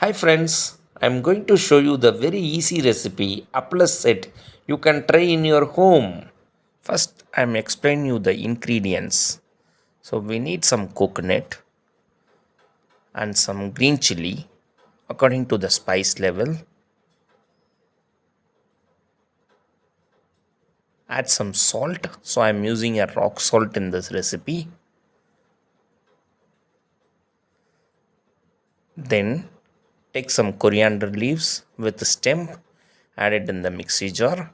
Hi friends, I'm going to show you the very easy recipe Appala set you can try in your home. First, I'm explaining you the ingredients. So we need some coconut and some green chili according to the spice level. Add some salt. So I'm using a rock salt in this recipe. Then take some coriander leaves with the stem, add it in the mixie jar.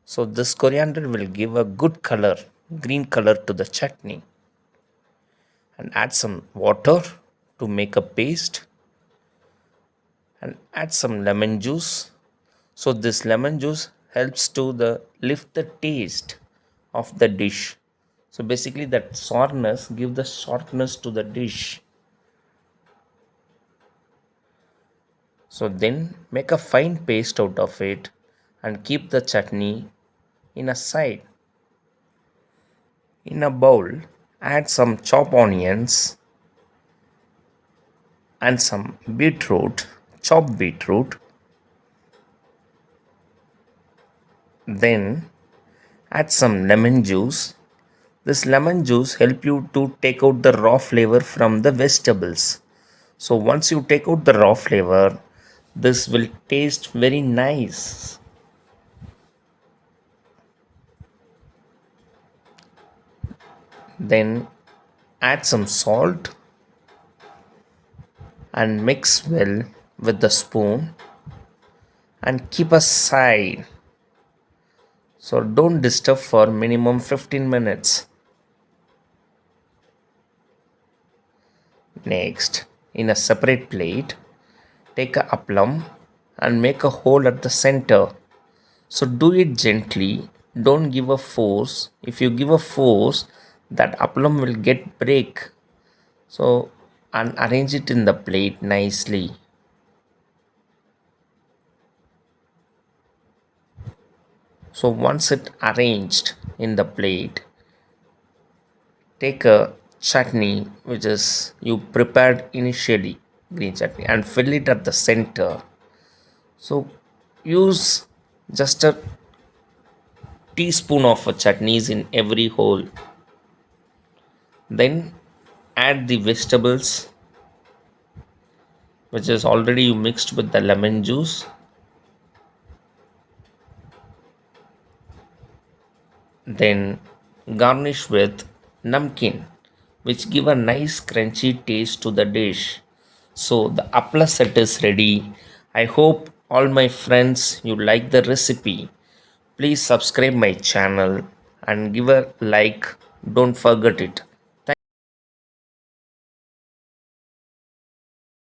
So this coriander will give a good color, green color to the chutney. And add some water to make a paste and add some lemon juice. So this lemon juice helps to the lift the taste of the dish. So basically that sourness give the sharpness to the dish. So then make a fine paste out of it and keep the chutney in a side. In a bowl, add some chopped onions and some beetroot, chopped beetroot. Then add some lemon juice. This lemon juice help you to take out the raw flavor from the vegetables. So once you take out the raw flavor, this will taste very nice. Then add some salt and mix well with the spoon and keep aside. So don't disturb for minimum 15 minutes. Next, in a separate plate, take a appalam and make a hole at the center. So do it gently. Don't give a force. If you give a force, that appalam will get break. So and arrange it in the plate nicely. So once it arranged in the plate, take a chutney which is you prepared initially, green chutney, and fill it at the center. So use just a teaspoon of chutneys in every hole. Then add the vegetables which is already you mixed with the lemon juice. Then garnish with namkeen which give a nice crunchy taste to the dish. So the apla set is ready. I hope all my friends you like the recipe. Please subscribe my channel and give a like. Don't forget it.